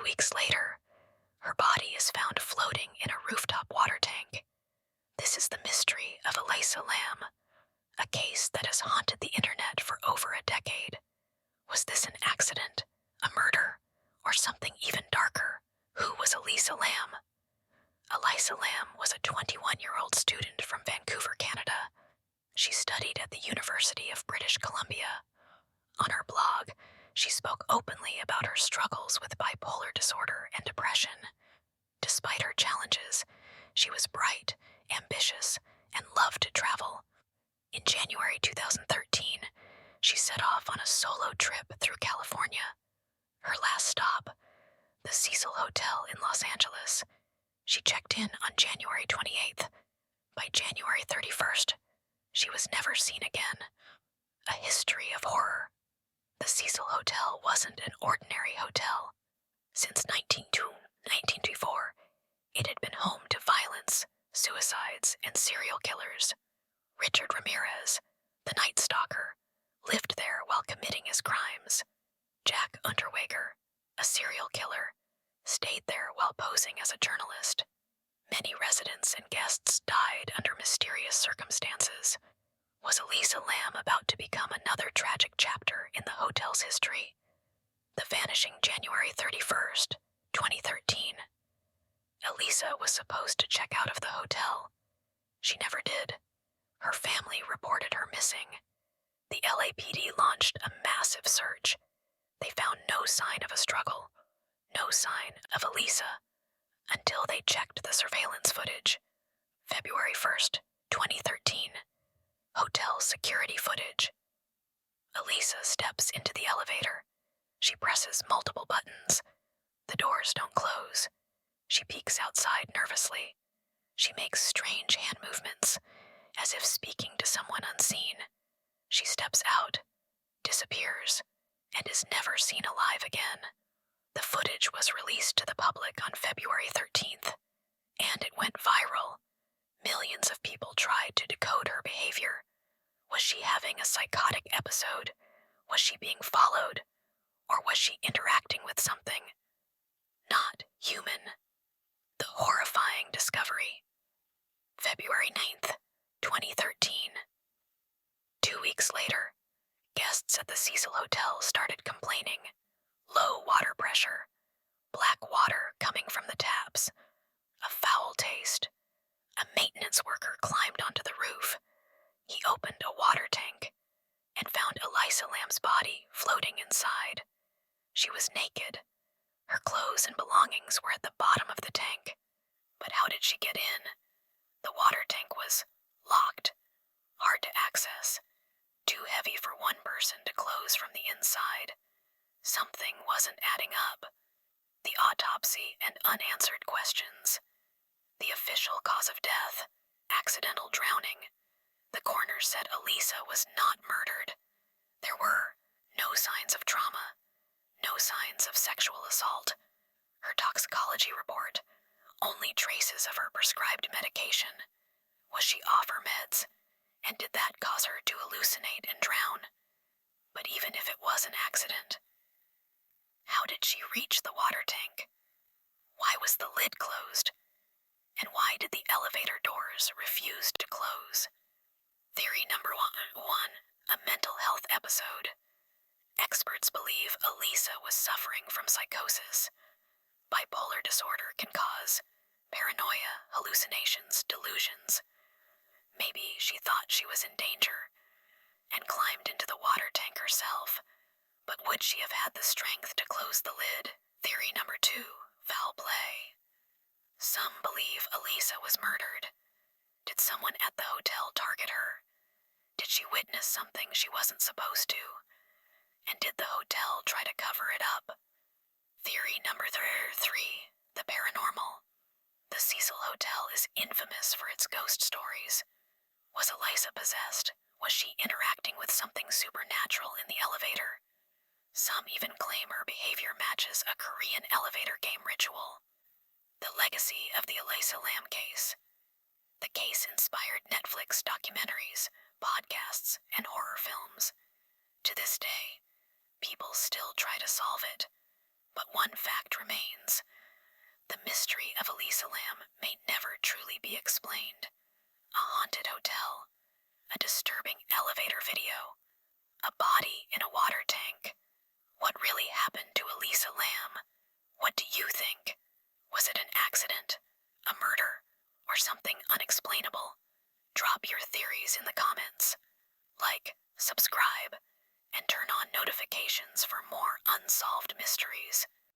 weeks later, her body is found floating in a rooftop water tank. This is the mystery of Elisa Lam, a case that has haunted the internet for over a decade. Was this an accident, a murder, or something even darker? Who was Elisa Lam? Elisa Lam was a 21-year-old student from Vancouver, Canada. She studied at the University of British Columbia. On her blog, she spoke openly about her struggles with bipolar disorder and depression. Despite her challenges, she was bright, ambitious, and loved to travel. In January 2013, she set off on a solo trip through California. Her last stop, the Cecil Hotel in Los Angeles. She checked in on January 28th. By January 31st, she was never seen again. A history of horror. The Cecil Hotel wasn't an ordinary hotel. Since 1924, it had been home to violence, suicides, and serial killers. Richard Ramirez, the Night Stalker, lived there while committing his crimes. Jack Unterweger, a serial killer, stayed there while posing as a journalist. Many residents and guests died under mysterious circumstances. Was Elisa Lam about to become another tragic chapter in the hotel's history? The vanishing January 31st, 2013. Elisa was supposed to check out of the hotel. She never did. Her family reported her missing. The LAPD launched a massive search. They found no sign of a struggle, no sign of Elisa, until they checked the surveillance footage. February 1st, 2013. Hotel security footage. Elisa steps into the elevator. She presses multiple buttons. The doors don't close. She peeks outside nervously. She makes strange hand movements, as if speaking to someone unseen. She steps out, disappears, and is never seen alive again. The footage was released to the public on February 13th, and it went viral. Millions of people tried to decode her behavior. Was she having a psychotic episode? Was she being followed? Or was she interacting with something not human? The horrifying discovery. February 9th, 2013. 2 weeks later, guests at the Cecil Hotel started complaining. Low water pressure, black water coming from the taps, a foul taste. A maintenance worker climbed onto the roof. He opened a water tank and found Elisa Lam's body floating inside. She was naked. Her clothes and belongings were at the bottom of the tank. But how did she get in? The water tank was locked, hard to access, too heavy for one person to close from the inside. Something wasn't adding up. The autopsy and unanswered questions. The official cause of death, accidental drowning. The coroner said Elisa was not murdered. There were no signs of trauma, no signs of sexual assault. Her toxicology report, only traces of her prescribed medication. Was she off her meds? And did that cause her to hallucinate and drown? But even if it was an accident, how did she reach the water tank? Why was the lid closed? And why did the elevator doors refuse to close? Theory number one, a mental health episode. Experts believe Elisa was suffering from psychosis. Bipolar disorder can cause paranoia, hallucinations, delusions. Maybe she thought she was in danger and climbed into the water tank herself. But would she have had the strength to close the lid? Theory number two, foul play. Some believe Elisa was murdered. Did someone at the hotel target her? Did she witness something she wasn't supposed to? And did the hotel try to cover it up? Theory number three, the paranormal. The Cecil Hotel is infamous for its ghost stories. Was Elisa possessed? Was she interacting with something supernatural in the elevator? Some even claim her behavior matches a Korean elevator game ritual. The legacy of the Elisa Lam case. The case inspired Netflix documentaries, podcasts, and horror films. To this day, people still try to solve it, But one fact remains. The mystery of Elisa Lam may never truly be explained. A haunted hotel, a disturbing elevator video, a body in a water tank. What really happened to Elisa Lam? What do you think?